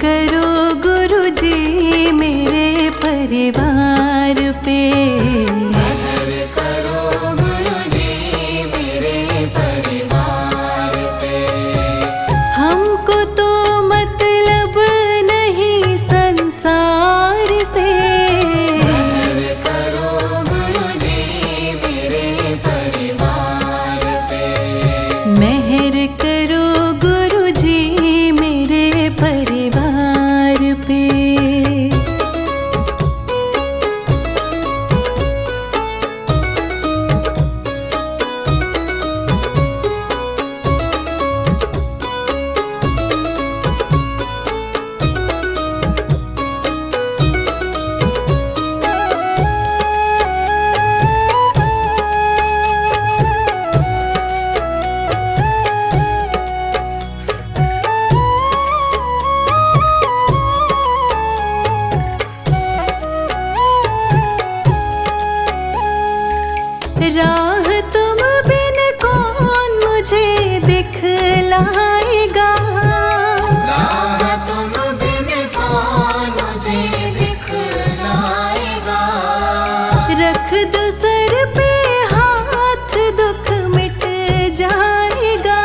करो गुरु जी मेरे परिवार पे। मेहर करो गुरु जी मेरे परिवार पे। हमको तो मतलब नहीं संसार से। मेहर करो गुरु जी मेरे परिवार पे। मेहर करो गुरु जी मेरे परिवार पे। राह तुम बिन कौन मुझे दिखलाएगा। राह तुम बिन कौन मुझे दिखलाएगा। रख दो सर पे हाथ दुख मिट जाएगा।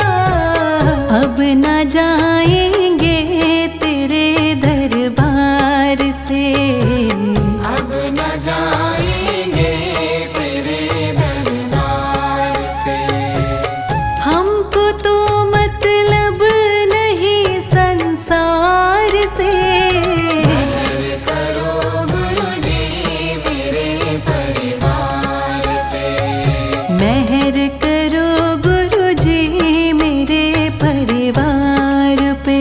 अब न जाएंगे तेरे दरबार से। अब न जाएंगे तेरे दरबार से। हमको तो मतलब नहीं संसार से। मेहर करो गुरु जी मेरे परिवार पे। मेहर करो गुरु जी मेरे परिवार पे।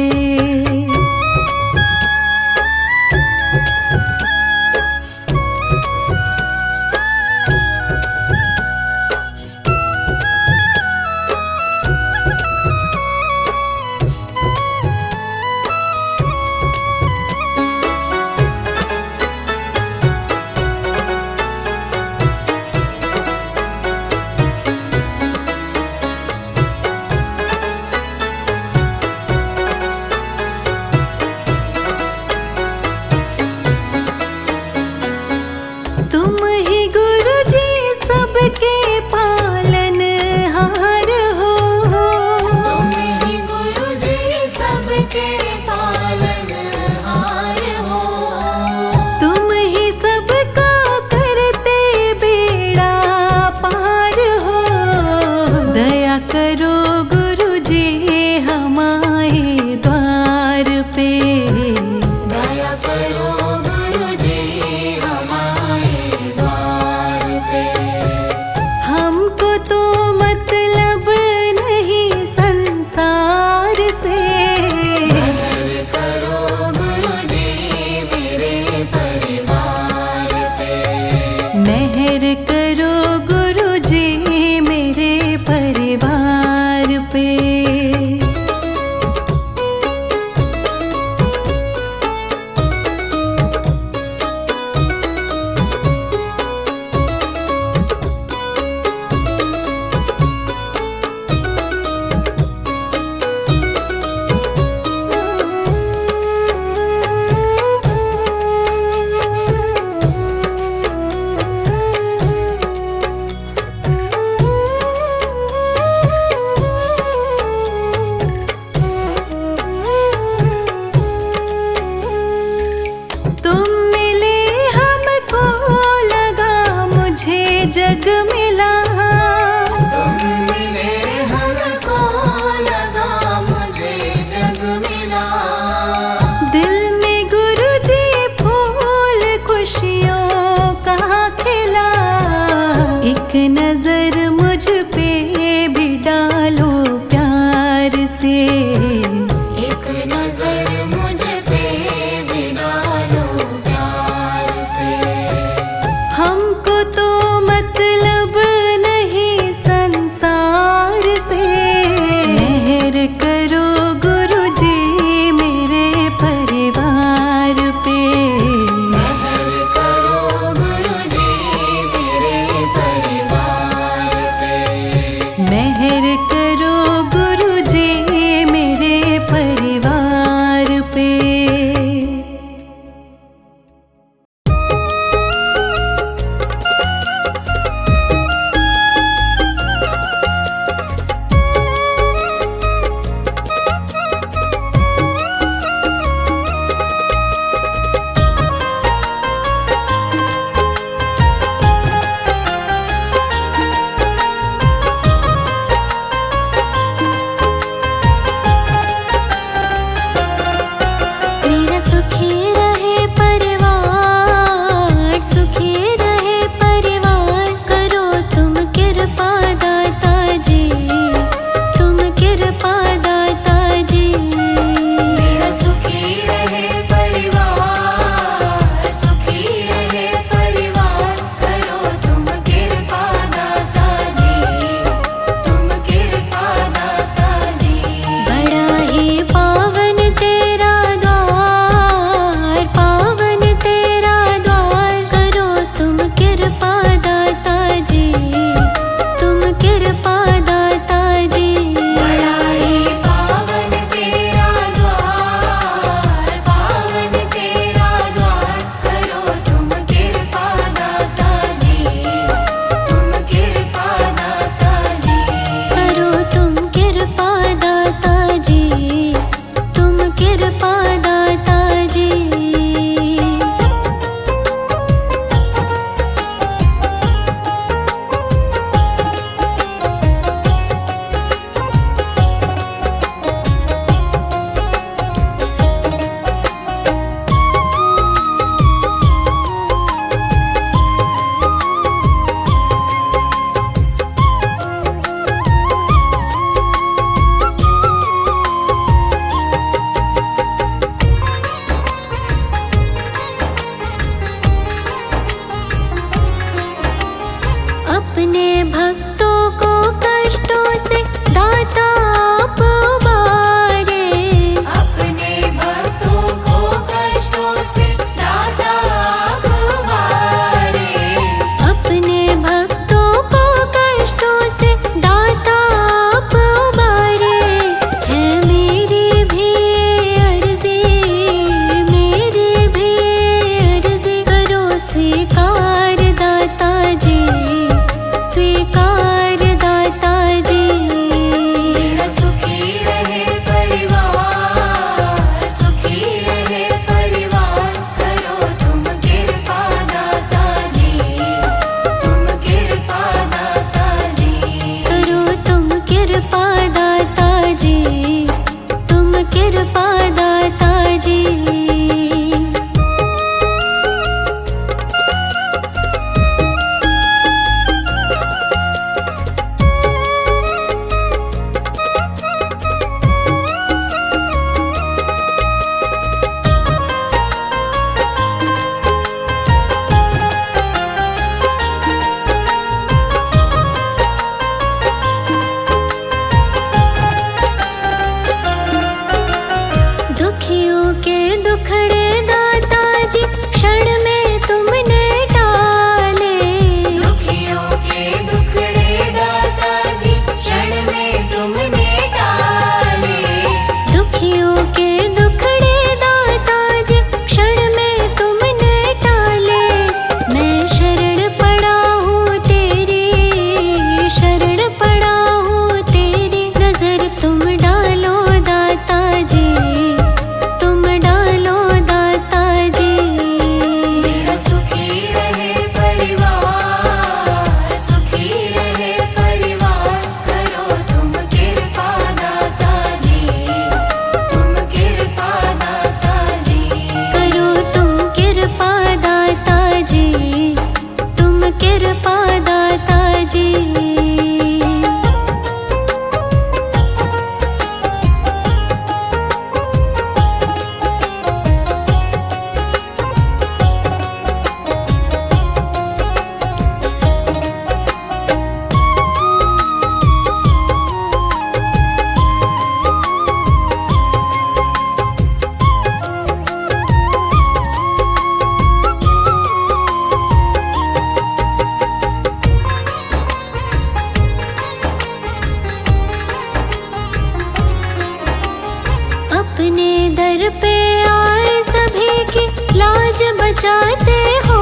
पे आए सभी की लाज बचाते हो।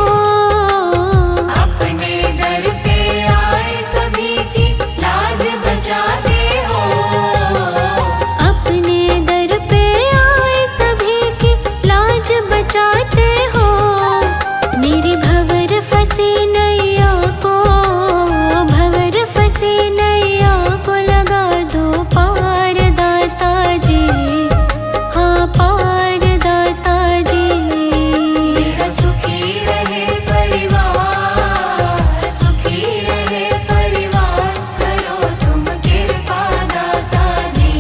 अपने दर पे आए सभी की लाज बचाते हो। अपने दर पे आए सभी की लाज बचाते हो। मेरी भंवर फंसी नैया को, भंवर फंसी नैया को लगा दो पार दाता जी, हाँ पार दाता जी। मेरा सुखी रहे परिवार, सुखी रहे परिवार, करो तुम कृपा दाता जी,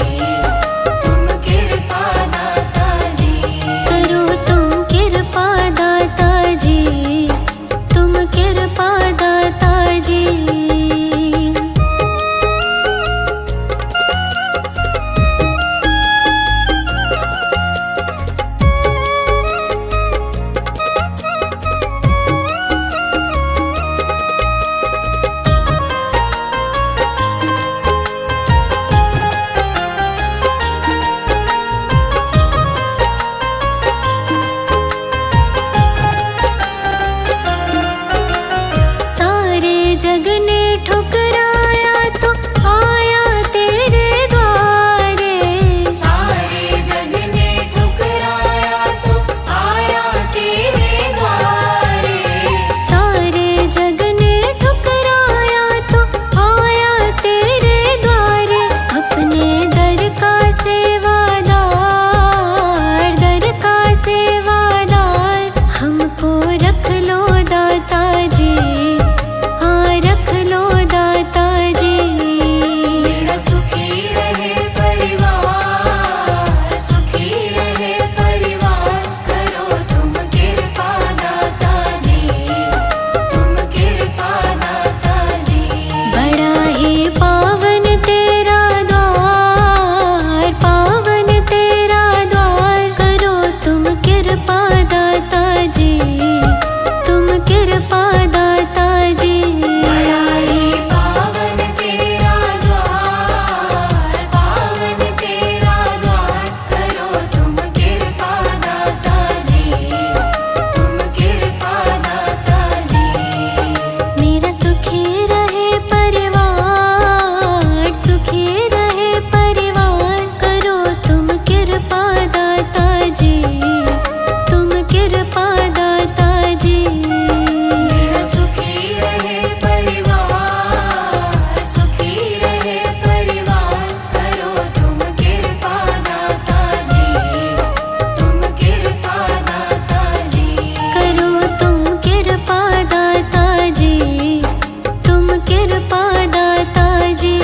तुम कृपा दाता जी। करो तुम कृपा दाता जी, तुम कृपा दाता जी। सारे जग ने ठुकराया तो आया तेरे द्वारे। सारे जग ने ठुकराया तो आया तेरे द्वारे। सारे जग ने ठुकराया तो आया तेरे द्वारे। अपने दर का सेवादार, दर का सेवादार हमको रख लो दाता जी, हाँ रख लो दाता जी। मेरा सुखी रहे परिवार, सुखी रहे परिवार, करो तुम कृपा दाता जी, तुम कृपा दाता जी। बड़ा ही पावन तेरा द्वार, पावन तेरा द्वार, करो तुम कृपा दाता जी, तुम कृपा दाता जी। बड़ा ही पावन तेरा द्वार, पावन तेरा द्वार, करो तुम कृपा दाता जी, तुम कृपा दाता जी। मेरा सुखी रहे परिवार, सुखी रहे परिवार, करो तुम कृपा दाता जी, तुम कृपा दाता जी। मेरा सुखी रहे परिवार, सुखी रहे परिवार, करो तुम कृपा दाता जी, तुम कृपा दाता जी। करो तुम कृपा दाता जी, तुम कृपा दाता जी।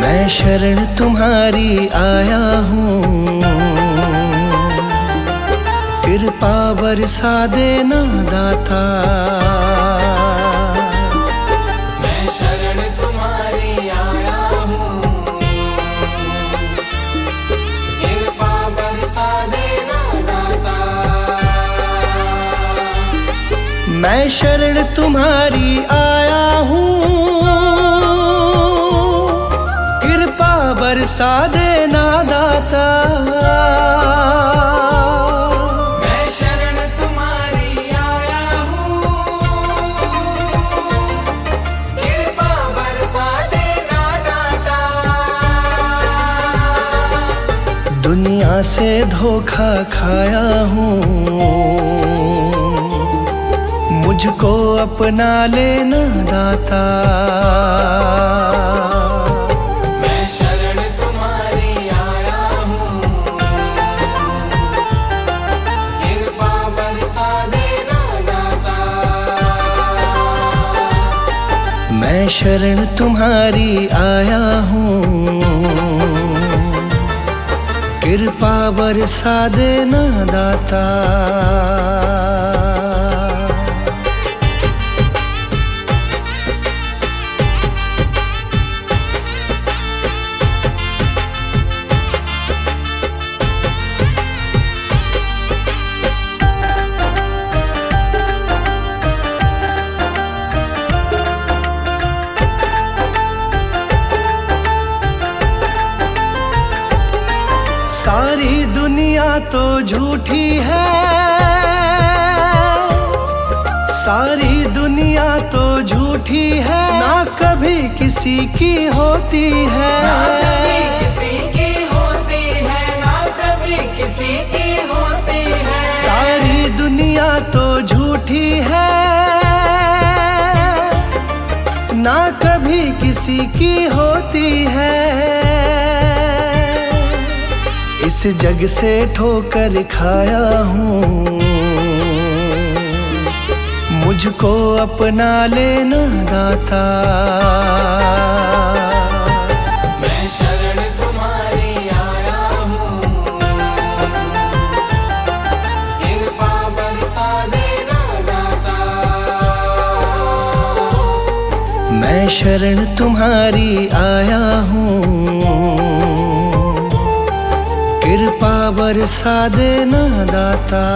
मैं शरण तुम्हारी आया हूँ, कृपा बरसा देना दाता। मैं शरण तुम्हारी आया हूँ, कृपा बरसा देना दाता। मैं शरण तुम्हारी आया हूँ, कृपा बरसा देना दाता। मैं शरण तुम्हारी आया हूँ, कृपा बरसा देना दाता। दुनिया से धोखा खाया हूँ, मुझको अपना लेना दाता। मैं शरण तुम्हारी आया हूँ, कृपा बरसा देना दाता। मैं शरण तुम्हारी आया हूँ, कृपा बरसा देना दाता। सारी दुनिया तो झूठी है, सारी दुनिया तो झूठी है, ना कभी किसी की होती है, ना कभी किसी की होती है, ना कभी किसी की होती है। सारी दुनिया तो झूठी है, ना कभी किसी की होती है। इस जग से ठोकर खाया हूँ, मुझको अपना लेना दाता। मैं शरण तुम्हारी आया हूँ, कृपा बरसा देना दाता। मैं शरण तुम्हारी आया हूँ, कृपा बरसा देना दाता।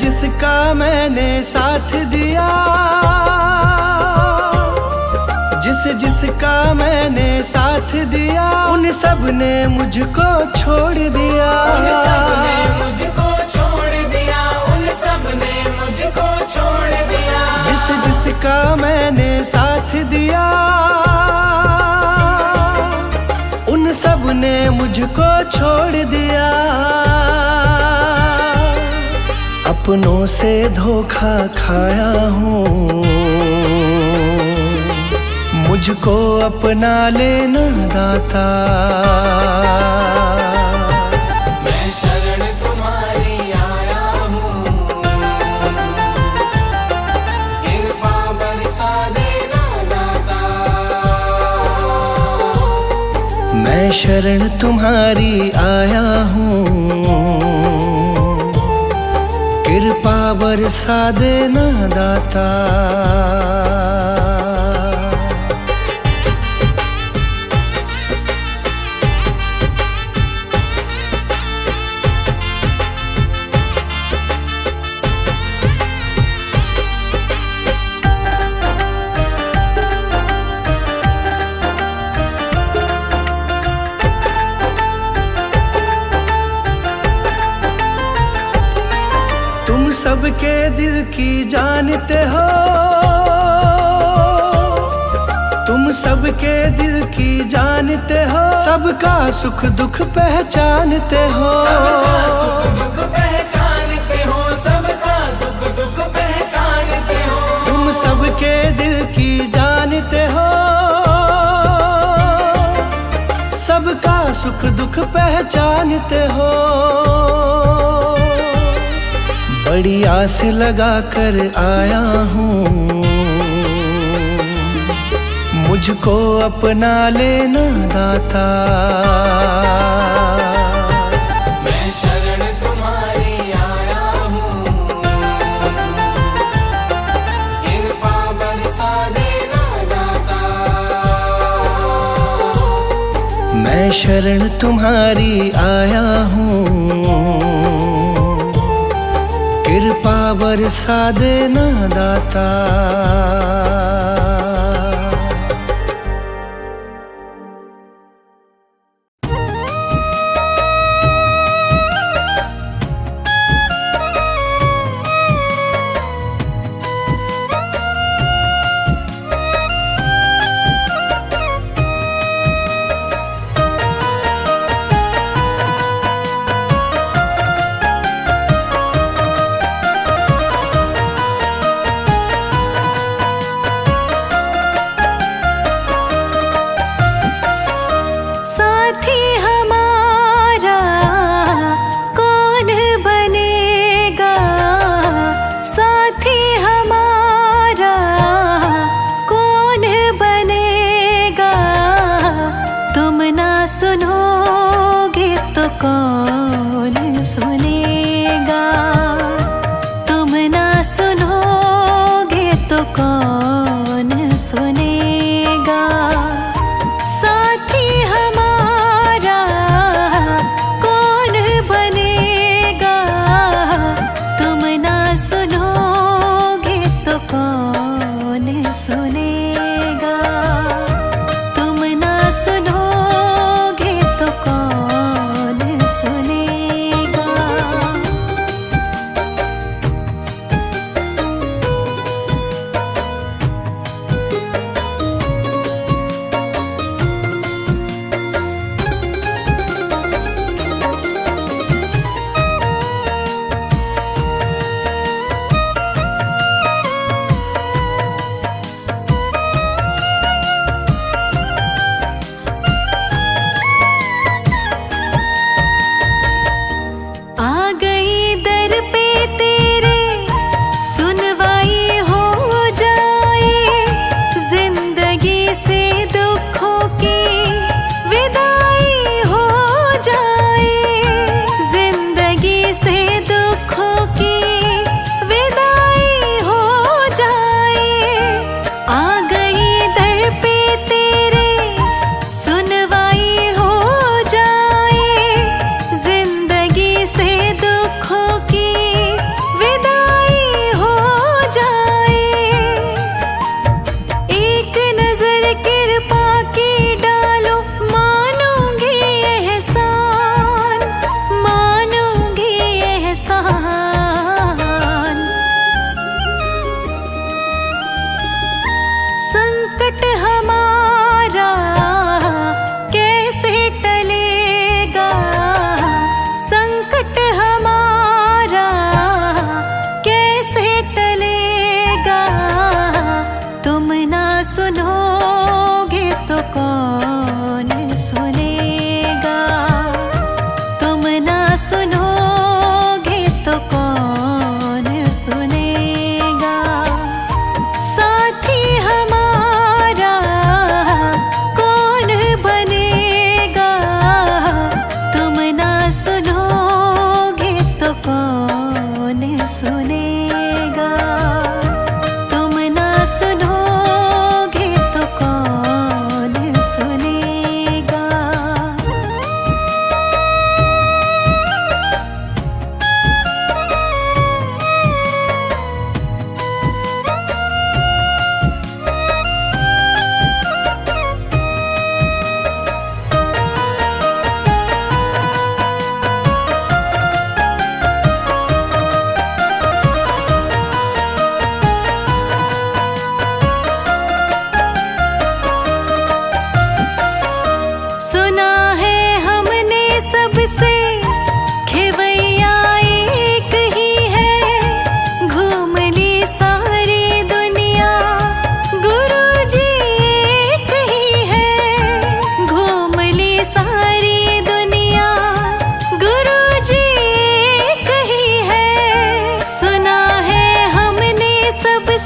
जिसका मैंने साथ दिया, जिसका मैंने साथ दिया, उन सब ने मुझको छोड़ दिया, उन सब ने मुझको छोड़ दिया, उन सब ने मुझको छोड़ दिया। जिसका मैंने साथ दिया, उन सब ने मुझको छोड़ दिया। अपनों से धोखा खाया हूँ, मुझको अपना लेना दाता। मैं शरण तुम्हारी आया हूँ, कृपा बरसा देना दाता। मैं शरण तुम्हारी आया हूँ, कृपा बरसा देना दाता। तुम सबके दिल की जानते हो, तुम सबके दिल की जानते हो, सबका सुख दुख पहचानते हो, सबका सुख दुख पहचानते हो, सबका सुख दुख पहचानते हो। तुम सबके दिल की जानते हो, सबका सुख दुख पहचानते हो। बड़ी आस लगा कर आया हूँ, मुझको अपना लेना दाता। मैं शरण तुम्हारी आया हूँ, कृपा बरसा देना दाता। मैं शरण तुम्हारी आया हूँ, कृपा बरसा देना दाता।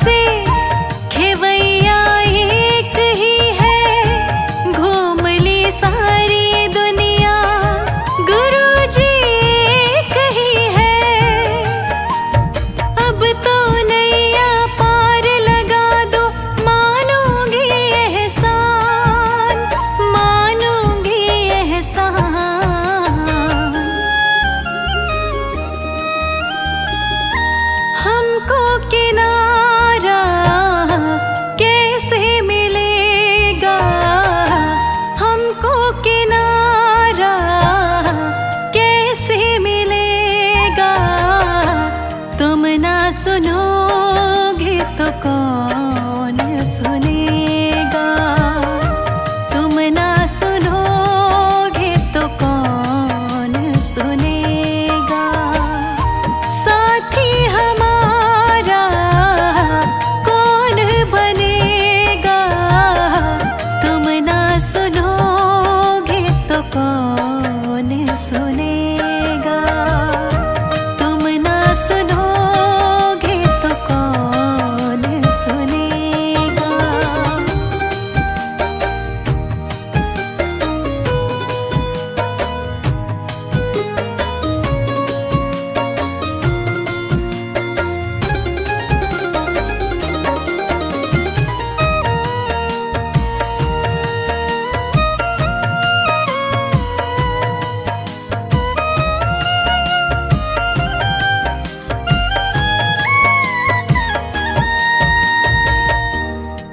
से खेवैया एक ही है, घूम ली सारी दुनिया गुरुजी एक ही है। अब तो नैया पार लगा दो, मानूंगी एहसान, मानूंगी एहसान। हमको किनारा कैसे मिलेगा, हमको किनारा कैसे मिलेगा। तुम ना सुनोगे तो कौन सुनेगा, तुम ना सुनोगे तो कौन सुनेगा। साथी हमारा कौन बनेगा, तुम ना सुनोगे तो कौन सुनेगा, तुम ना सुनोगे तो कौन सुनेगा।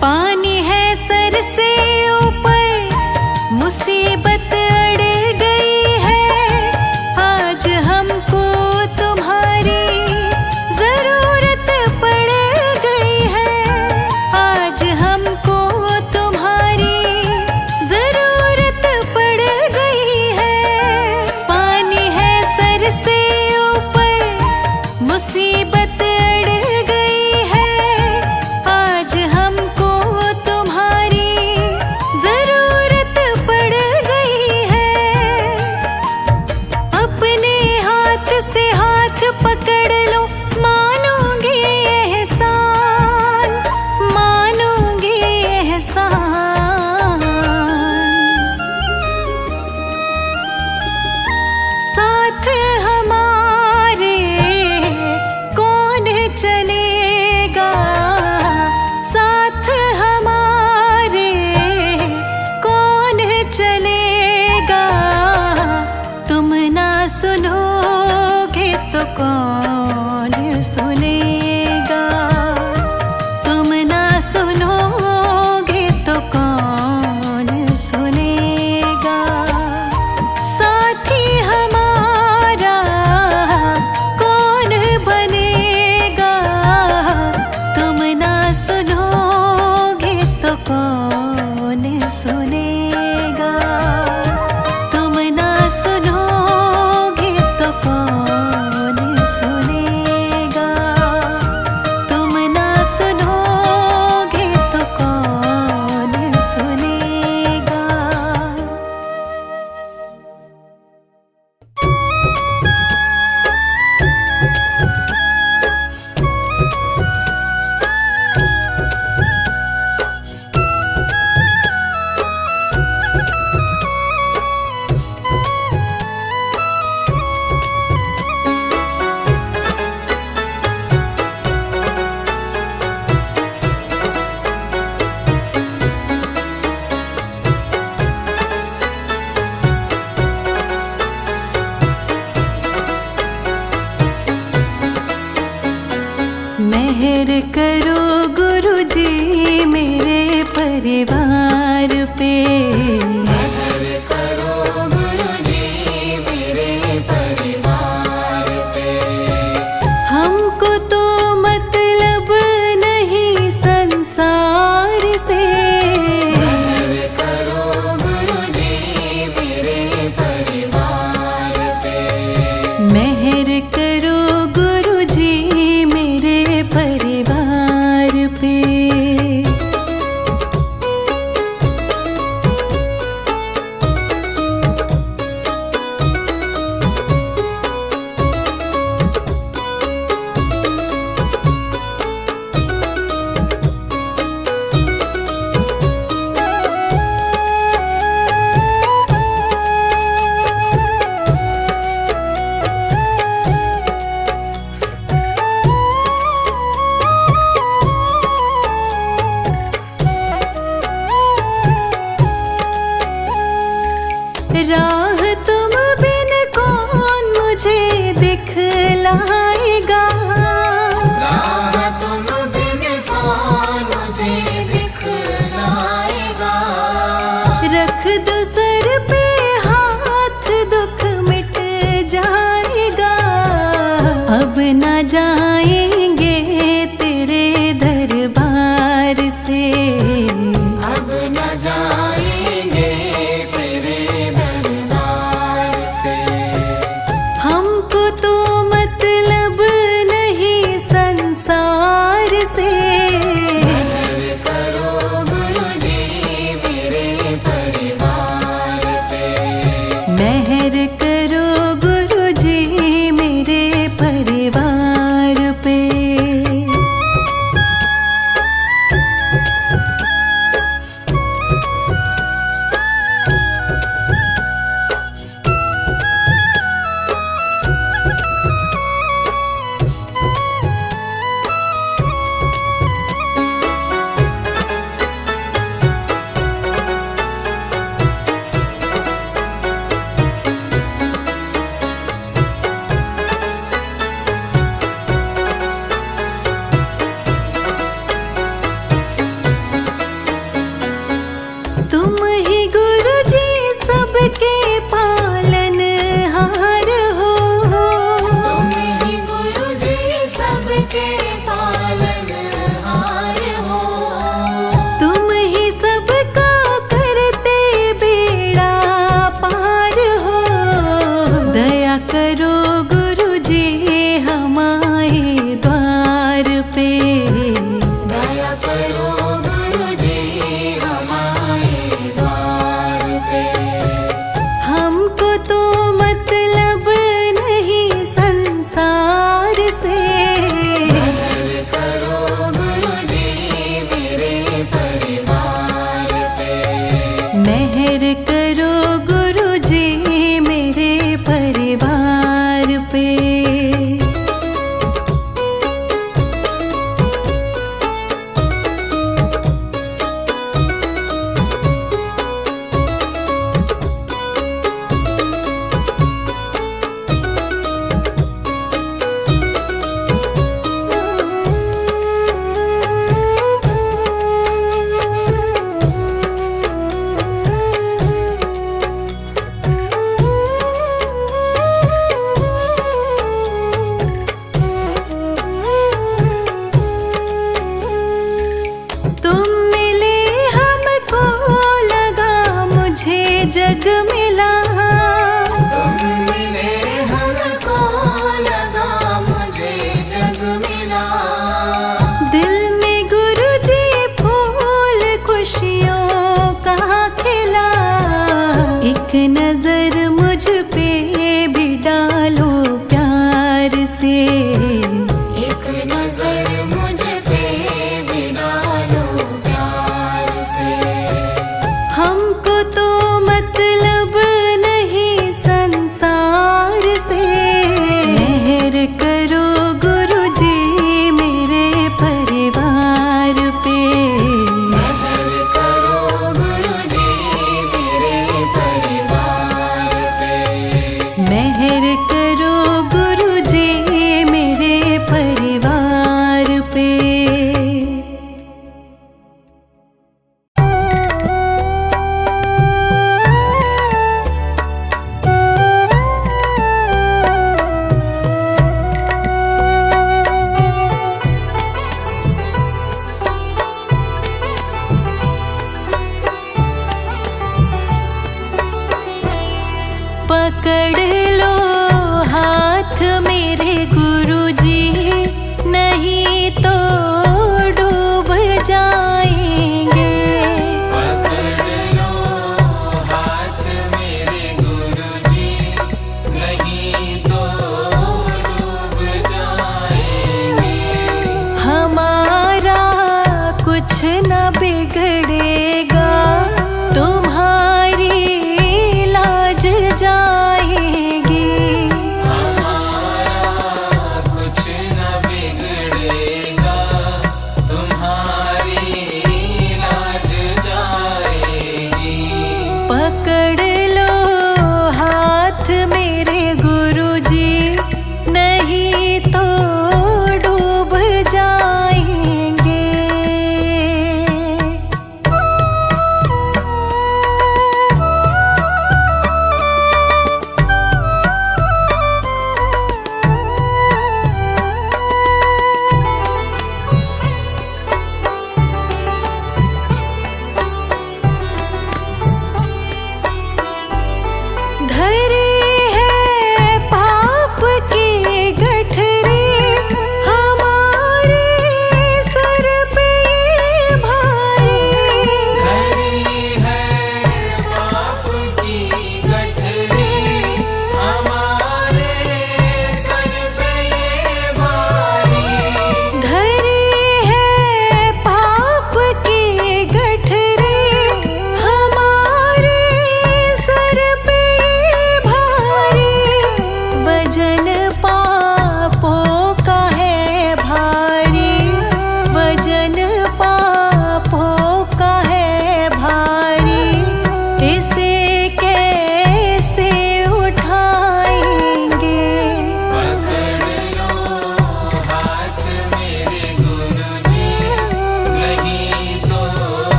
पानी है सर से ऊपर, मुसीबत अड़ गई है। आज हमको तुम्हारी जरूरत पड़ गई है, आज हमको तुम्हारी जरूरत पड़ गई है। पानी है सर से ऊपर, मुसीबत अड़ गई है। आज हमको तुम्हारी जरूरत पड़ गई है। अपने हाथ से हाथ पकड़ लो, मानूंगी एहसान, मानूंगी एहसान। साथ हमारे कौन चलेगा, साथ हमारे कौन चलेगा। तुम ना सुनोगे तो कौन सुनेगा, तुम ना सुनोगे तो कौन सुनेगा। साथी हमारा कौन बनेगा, तुम ना सुनोगे तो कौन सुनेगा, तुम ना सुनोगे तो कौन सुनेगा, तुम ना सुनोगे तो कौन सुनेगा। मेहर करो गुरुजी मेरे परिवार पे, मेहर करो गुरुजी मेरे परिवार पे। हमको तो मतलब नहीं संसार से। मेहर करो गुरुजी मेरे परिवार पे। मेहर करो गुरुजी मेरे परिवार पे। अब न जाएंगे तेरे दरबार से, अब न जाएंगे तेरे दरबार से। हमको तो मतलब नहीं संसार से। मेहर करो गुरुजी मेरे परिवार पे, मेहर करो गुरुजी मेरे परिवार पे। तुम ही गुरुजी सबके पालनहार हो, तुम ही गुरुजी सबके पालनहार हो। तुम ही सबका करते बेड़ा पार हो। दया करो गुरुजी हमारे द्वार पे, दया करो गुरुजी हमारे द्वार पे। हमको तो मतलब नहीं संसार से। मेहर करो गुरुजी मेरे परिवार पे, मेहर करो गुरुजी मेरे परिवार पे।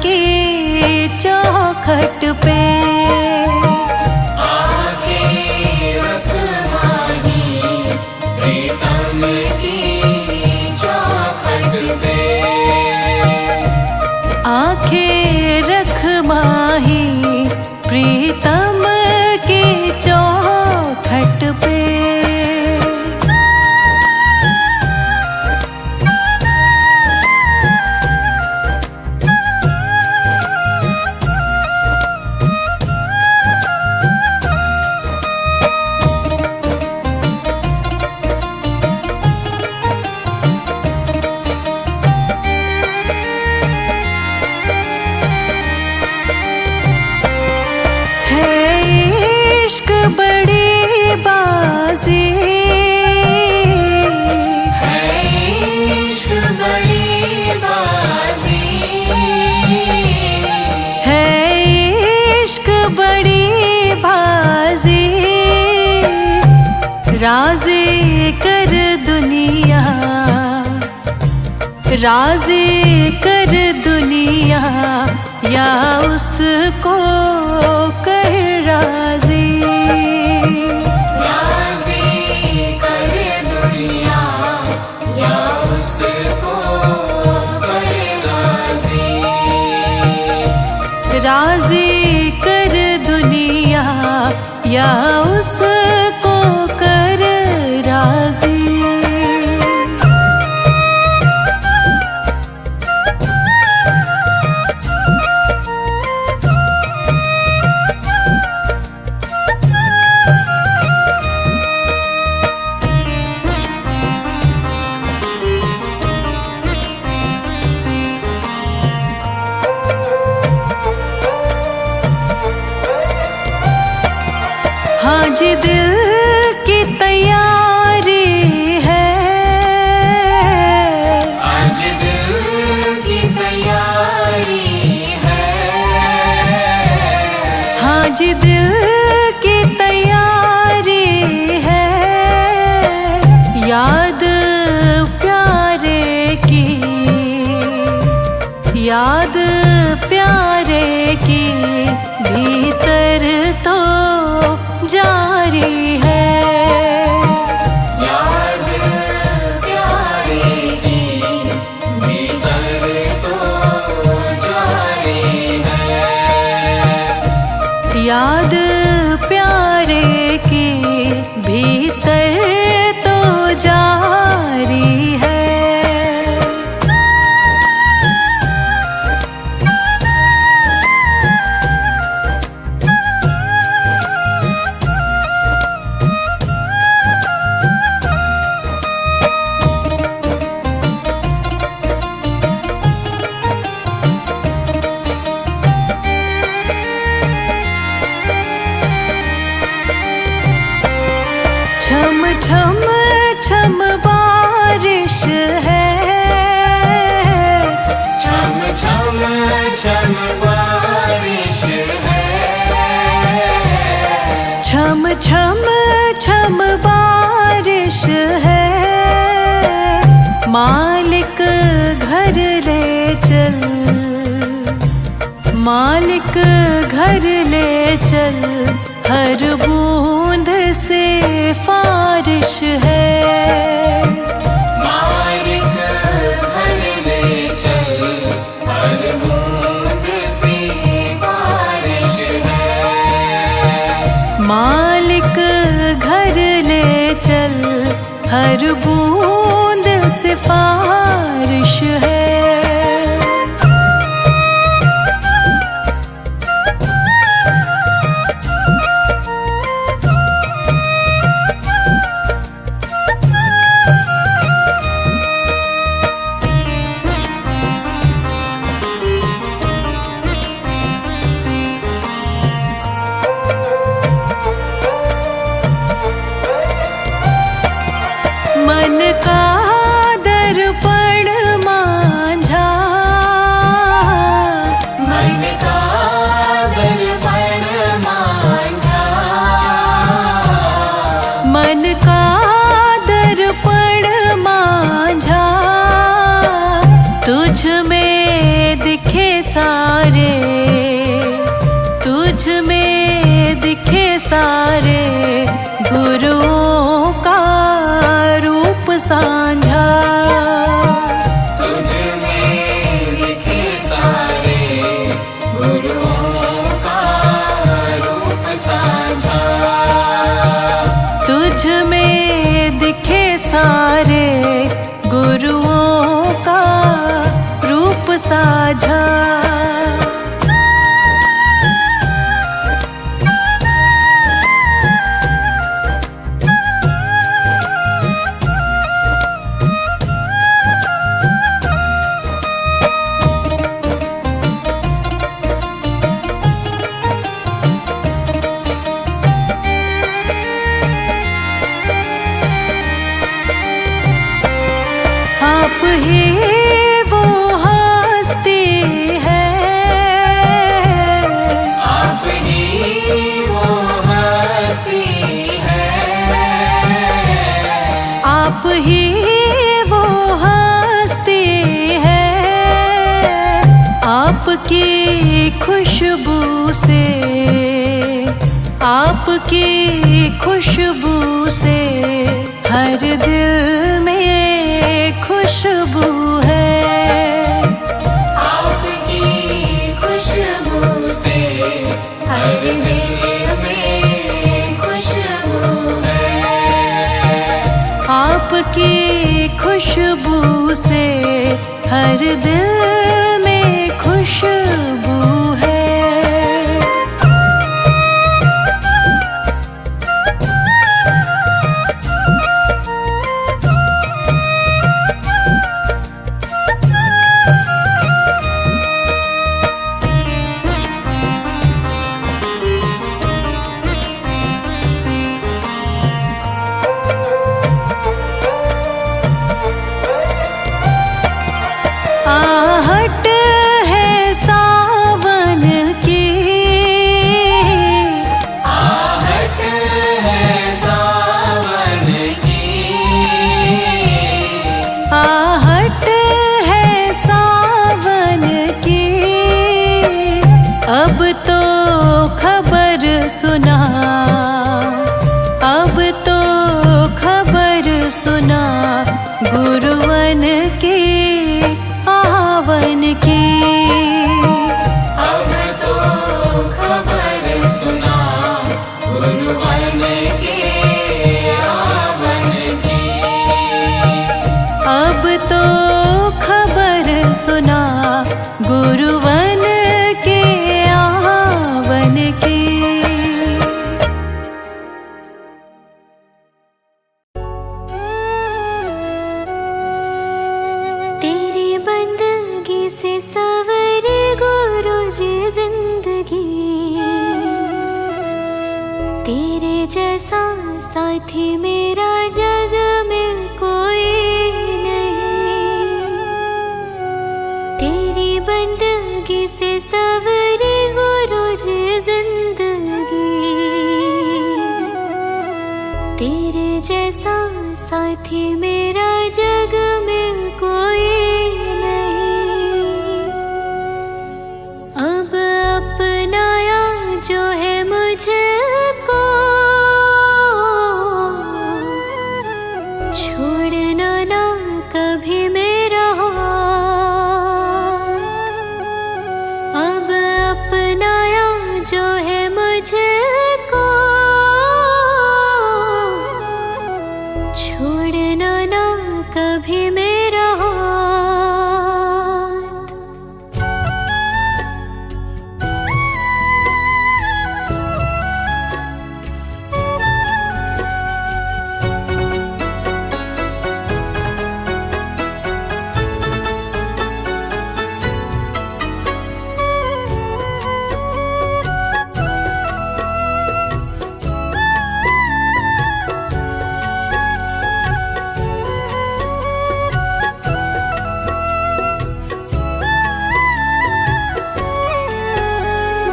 के चौखट पे। आंखें रख माही प्रीतम की चौखट पे। आंखें रख माही प्रीतम के चौखट पे। बड़ी बाजी है इश्क बड़ी बाजी। है इश्क बड़ी बाजी। राज़ी कर दुनिया, राज़ी कर दुनिया या उसको कर राज़ी। राज़ी कर दुनिया या उसको कर राज़ी। हाँ जी दिल की तैयारी है। आज दिल की तैयारी है। हाँ जी दिल की तैयारी है। याद प्यारे की, याद प्यारे की भीतर तो जारी है। याद प्यारे की भीतर तो जारी है। याद प्यारे की भीतर तो जारी है। छम छम छम बारिश है। छम छम छम बारिश है। छम छम छम बारिश है। मालिक घर ले चल, मालिक घर ले चल। हर बूंद से फारिश है। मालिक घर ले चल। हर बूंद से बारिश है। मालिक घर ले चल। हर बूंद से फारिश है। मन का दर्पण मान सारे, तुझ में दिखे सारे गुरुओं का रूप साझा। तुझ में दिखे सारे गुरुओं का रूप साझा। तुझ में दिखे सारे गुरुओं का रूप साझा। आप ही वो हस्ती है, आप ही वो हस्ती है। आप ही वो हस्ती है। आपकी खुशबू से, आपकी खुशबू से हर दिल में खुशबू है। आपकी खुशबू से हर दिल में खुशबू है। आपकी खुशबू से हर दिल में खुशबू है। आहट है सावन की, आहट है सावन की। आहट है सावन की। अब तो खबर सुना, अब तो खबर सुना गुरुवन की आवन की। अब तो खबर सुना गुरुवन के आवन की। अब तो खबर सुना गुरुवन के आवन की। तेरी बंदगी से सवरे गुरु जी जिंदगी, तेरे जैसा साथी मेरा जग में कोई नहीं। तेरी बंदगी से सवरे गुरु जी जिंदगी, तेरे जैसा साथी मेरा जग में कोई नहीं। अब अपनाया जो है मुझको, छोड़ना ना कभी मेरा हाथ। अब अपनाया जो है मुझको, छोड़ना ना कभी मेरा हाथ।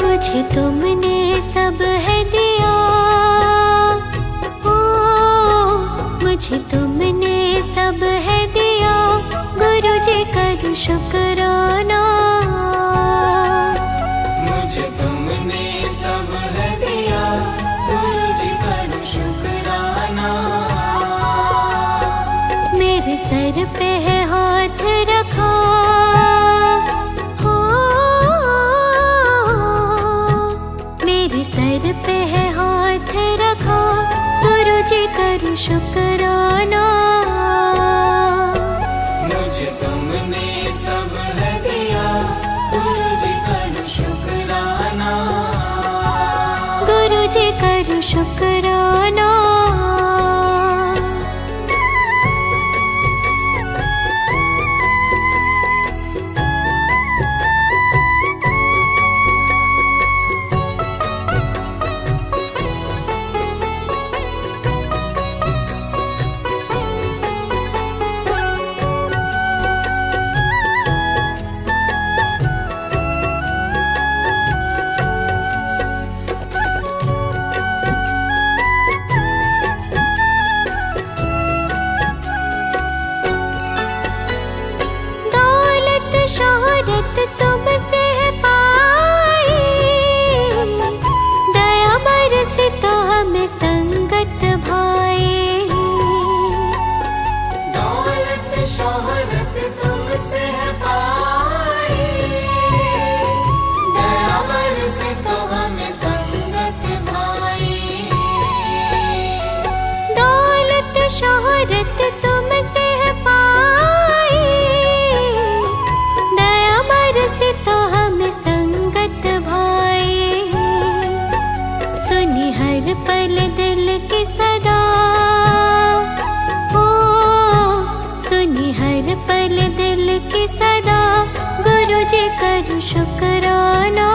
मुझे तुमने सब है दिया, ओ मुझे तुमने सब है दिया, गुरु जी करूं शुक्राना। शुक्राना। शोहरत तुमसे है पाई, दया बरसी तो हमें संगत भाई। दौलत शोहरत तुमसे है पाई, दया बरसी तो हमें संगत भाई। दौलत शोहरत तुमसे है पाई, तो हम संगत भाई। सुनी हर पल दिल की सदा, ओ सुनी हर पल दिल की सदा, गुरु जी करूं शुक्राना।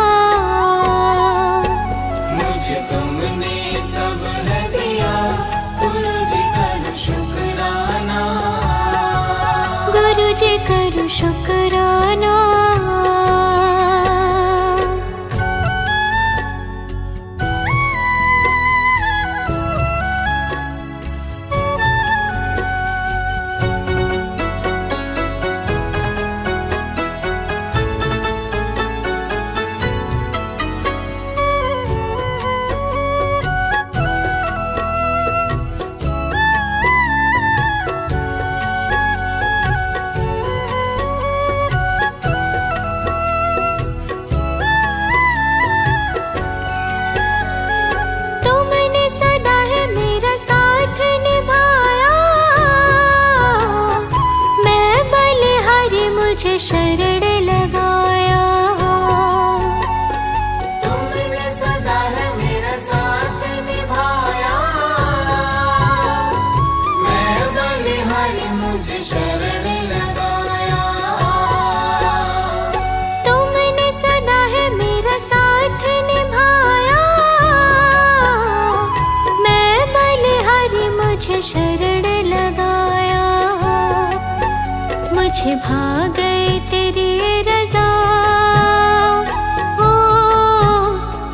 मुझे तुमने सब है दिया, गुरु जी करूं शुक्राना। गुरु जी करूं शुक्राना। मुझे शरण लगाया, तुमने सदा है मेरा साथ निभाया। मैं बलिहारी मुझे शरण लगाया। तुमने सदा है मेरा साथ निभाया। मैं बलिहारी मुझे शरण लगाया। मुझे भाग गए तेरी रज़ा, ओ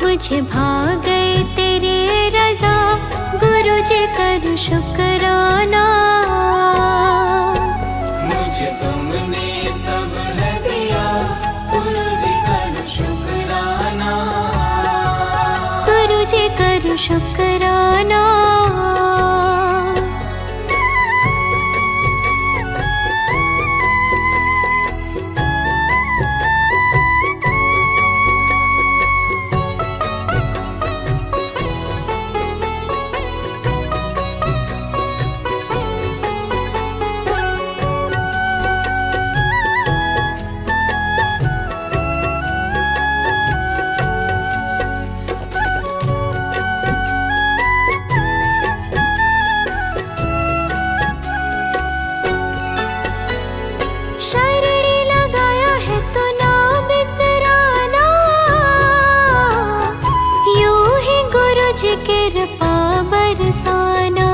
मुझे भाग गए तेरी रज़ा, गुरु जी करूं शुक्राना। मुझे तुमने सब है दिया, गुरु जी करूं शुक्राना। गुरु जी करूं शुक्राना। कृपा बरसाना।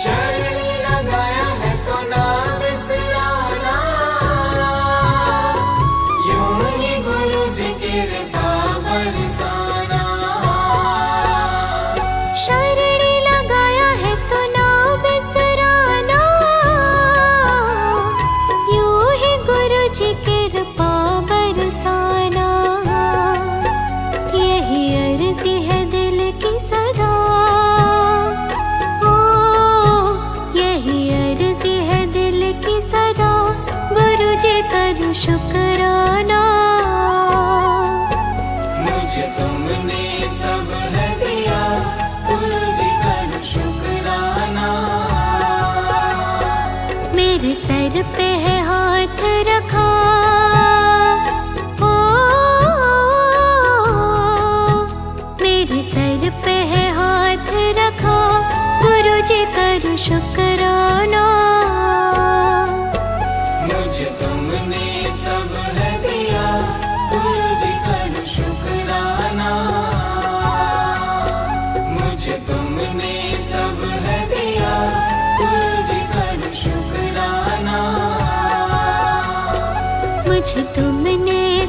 शरण लगाया है तो ना बिसराना, यूं ही गुरु जी कृपा बरसाना। शरण लगाया है तो ना बिसराना, यूं ही गुरु जी कृपा बरसाना। यही अर्जी है दिल की सदा, ओ यही अर्जी है दिल की सदा, गुरु जी करूं शुक्राना।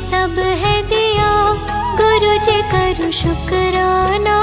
सब है दिया, गुरु जी करूं शुक्राना।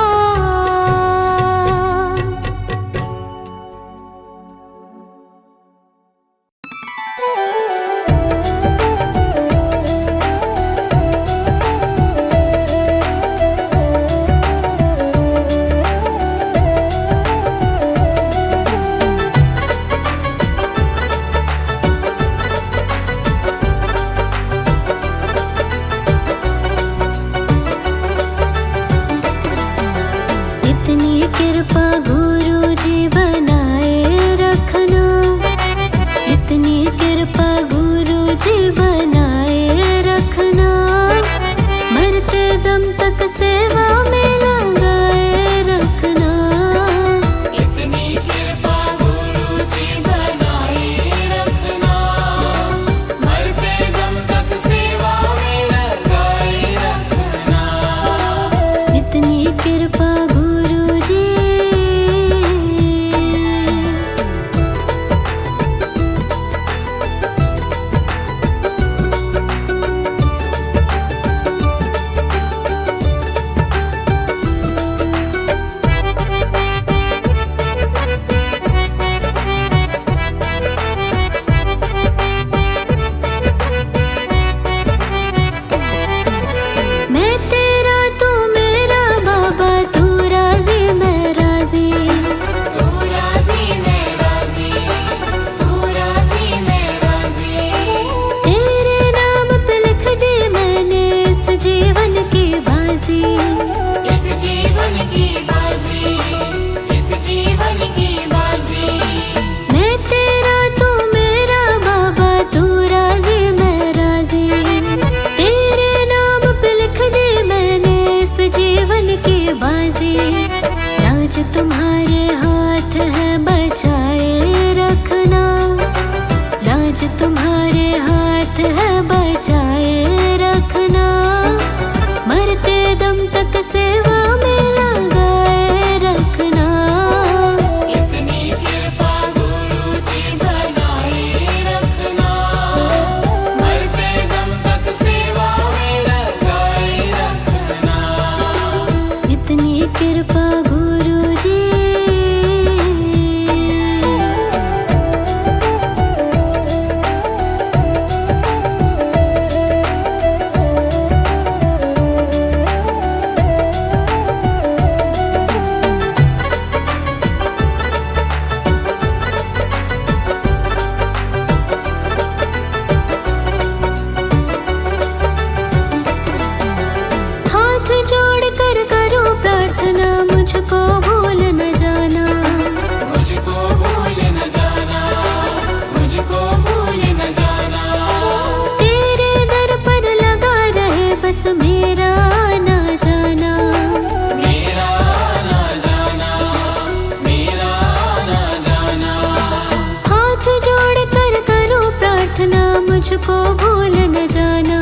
मुझको भूल न जाना,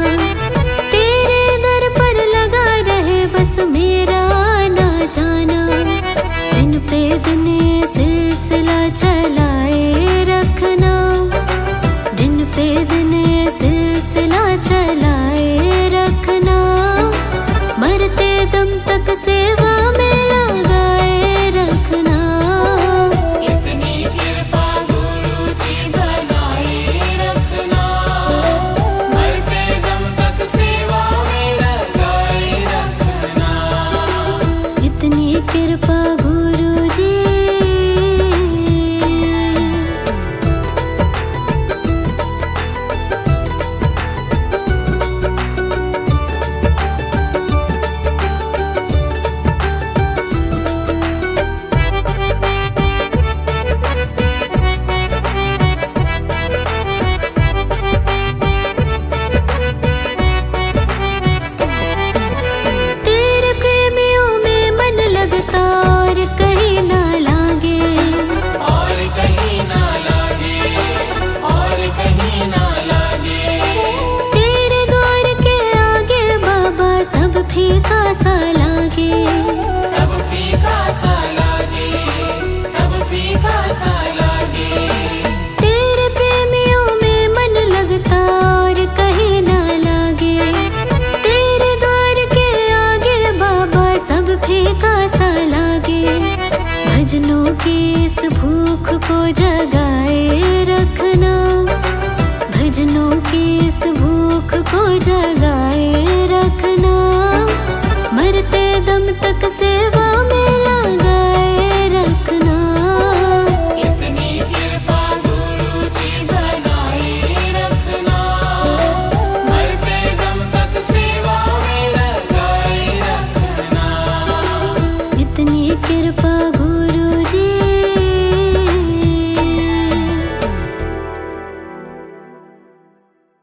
तेरे दर पर लगा रहे बस मेरा ना जाना। दिन पे दिन ये सिलसिला चलाए रखना, दिन पे दिन ये सिलसिला चलाए रखना। मरते दम तक सेवा में लगाए रखना। इतनी कृपा गुरु जी बनाए रखना। भूख को जगाए रखना, भजनों की इस भूख को जगाए रखना, मरते दम तक सेवा में लगाए रखना। इतनी कृपा गुरु जी बनाए रखना, मरते दम तक सेवा में लगाए रखना। इतनी कृपा गुरु